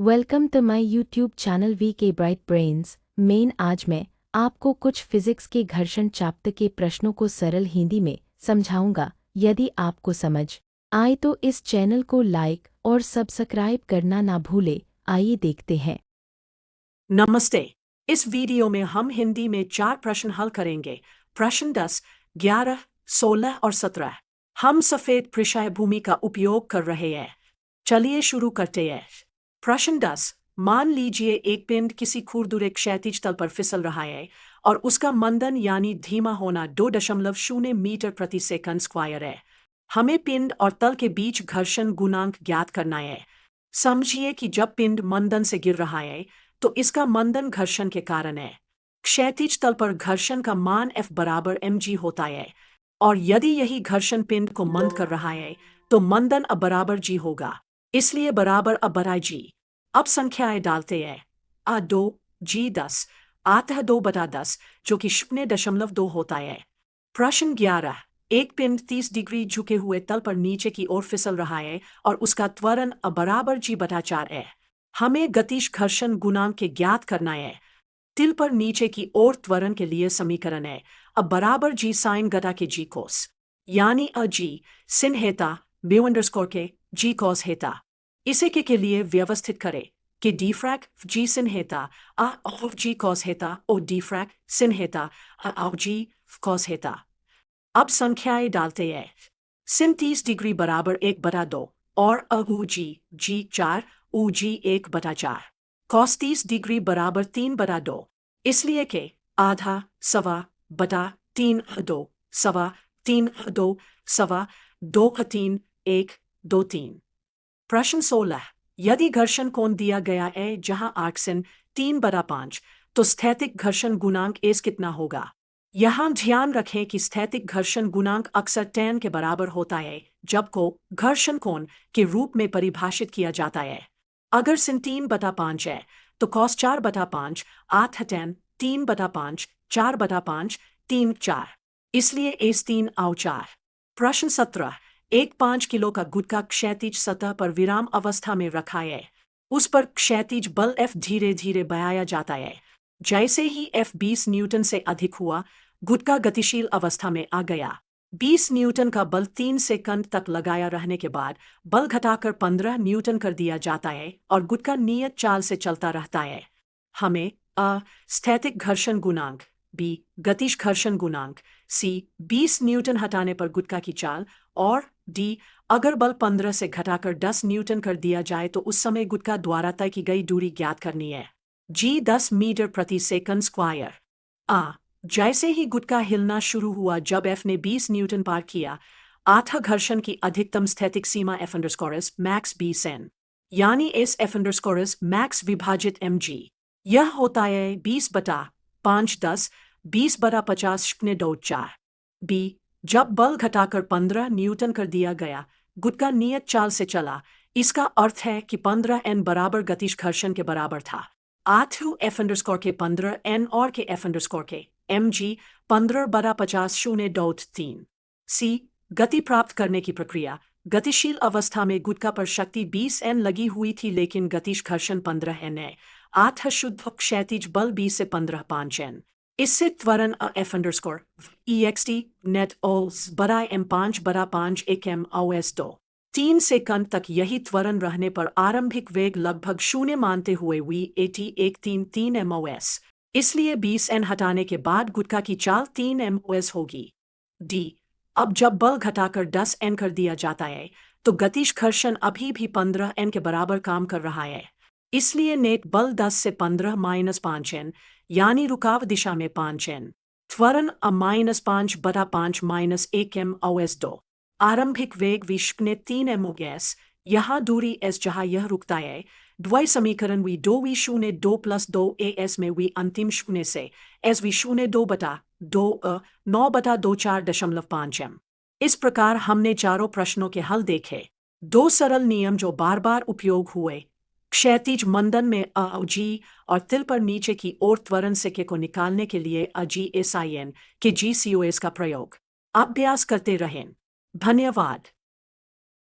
Welcome to my YouTube channel V K bright brains. आज मैं आपको कुछ फिजिक्स के घर्षण चैप्टर के प्रश्नों को सरल हिंदी में समझाऊंगा। यदि आपको समझ आए तो इस चैनल को लाइक और सब्सक्राइब करना ना भूले। आइए देखते हैं। नमस्ते। इस वीडियो में हम हिंदी में 4 प्रश्न हल करेंगे। प्रश्न 10, 11, 16 और 17। हम सफेद पृष्ठभूमि का उपयोग कर रहे हैं। चलिए शुरू करते हैं। प्रश्न 10, मान लीजिए एक पिंड किसी खुरदुरे क्षैतिज तल पर फिसल रहा है और उसका मंदन यानी धीमा होना 2.0 मीटर प्रति सेकंड स्क्वायर है। हमें पिंड और तल के बीच घर्षण गुणांक ज्ञात करना है। समझिए कि जब पिंड मंदन से गिर रहा है तो इसका मंदन घर्षण के कारण है। क्षैतिज तल पर घर्षण का मान F बराबर mg होता है और यदि यही घर्षण पिंड को मंद कर रहा है तो मंदन अब बराबर g होगा, इसलिए बराबर अब बराबर g। अब संख्याएं डालते हैं। A2 g10 आता है 2/10 जो कि 0.2 होता है। प्रश्न 11, एक पिंड 30 डिग्री झुके हुए तल पर नीचे की ओर फिसल रहा है और उसका त्वरण अब बराबर g/4 है। हमें गतिज घर्षण गुणांक के ज्ञात करना है। तिल पर नीचे की ओर त्वरण के लिए समीकरण है अब बराबर g साइन गटा के g कोस, यानी अ g सिन हेता म्यू अंडरस्कोर के g कॉस हेता। इसे के लिए व्यवस्थित करें कि d फ्रैक g सिन हेता आ ऑफ g कॉस हेता और d फ्रैक सिन हेता आ ऑफ g कॉस हेता। अब संख्याएं डालते हैं। सिन 30 डिग्री बराबर 1/2 और अगू जी 4 ऊजी 1/4। कॉस 30 डिग्री बराबर 3/2, इसलिए के आधा सवा बटा 3/2 सवा 3/2 सवा 2/3 1/2/3। प्रश्न 16, यदि घर्षण कोण दिया गया है जहां आर्क सिन 3/5 तो स्थैतिक घर्षण गुणांक एस कितना होगा। यहाँ ध्यान रखें कि स्थैतिक घर्षण गुणांक अक्सर tan के बराबर होता है जब को घर्षण कोण के रूप में परिभाषित किया जाता है। अगर sin 3/5 है तो cos 4/5 8 है tan 3/5 4/5 3 4, इसलिए एस 3 आउ 4। प्रश्न 17, एक 5 किलो का गुटखा क्षैतिज सतह पर विराम अवस्था में रखा है। उस पर क्षैतिज बल F धीरे धीरे बढ़ाया जाता है। जैसे ही F 20 न्यूटन से अधिक हुआ गुटखा गतिशील अवस्था में आ गया। 20 न्यूटन का बल 3 सेकंड तक लगाया रहने के बाद बल घटाकर 15 न्यूटन कर दिया जाता है और गुटखा नियत चाल से चलता रहता है। हमें अ स्थैतिक घर्षण गुणांक, बी गतिज घर्षण गुणांक, सी 20 न्यूटन हटाने पर गुटखा की चाल और डी अगर बल 15 से घटाकर 10 न्यूटन कर दिया जाए तो उस समय गुटखा द्वारा तय की गई दूरी ज्ञात करनी है। जी 10 मीटर प्रति सेकंड स्क्वायर। जैसे ही गुटखा हिलना शुरू हुआ जब F ने 20 न्यूटन पार किया, आधा घर्षण की अधिकतम स्थैतिक सीमा F अंडरस्कोरस मैक्स बी सेन, यानी एस F अंडरस्कोरस मैक्स विभाजित mg। यह होता है 20/5 20/50 0.4। बी जब बल घटाकर 15 न्यूटन कर दिया गया गुटखा नियत चाल से चला, इसका अर्थ है कि 15 n बराबर गतिज घर्षण के बराबर था। R2 F अंडरस्कोर के 15 n और के F अंडरस्कोर के mg 15/50 0.3। सी गति प्राप्त करने की प्रक्रिया, गतिशील अवस्था में गुटखा पर शक्ति 20 n लगी हुई थी लेकिन गतिज घर्षण 15 n है। 8 शुद्ध क्षैतिज बल 20 से 15 5 n। इससे त्वरण F अंडरस्कोर ext नेट ओल्स बराबर m5/5 1 m os 2। 3 सेकंड तक यही त्वरण रहने पर आरंभिक वेग लगभग 0 मानते हुए v80 mos, इसलिए 20 n हटाने के बाद गुटखा की चाल 3 mos होगी। डी अब जब बल घटाकर 10 n कर दिया जाता है तो गतिज घर्षण अभी भी 15 n के बराबर काम कर रहा है, इसलिए नेट बल 10 से 15 -5 n यानी रुकाव दिशा में 5 n। त्वरण -5/5 -1 mos 2। आरंभिक वेग v 3 mos, यहाँ दूरी s जहाँ यह रुकता है। द्वय समीकरण v2 v0 2 + 2 as में v अंतिम 0 से s v0 2/2 9/24.5 m। इस प्रकार हमने चारों प्रश्नों के हल देखे। 2 सरल नियम जो बार बार उपयोग हुए। क्षैतिज मंदन में अ-जी और तिल पर नीचे की ओर त्वरण से के को निकालने के लिए अ-जी-एस-आई-एन के GCOS का प्रयोग। अभ्यास करते रहें। धन्यवाद।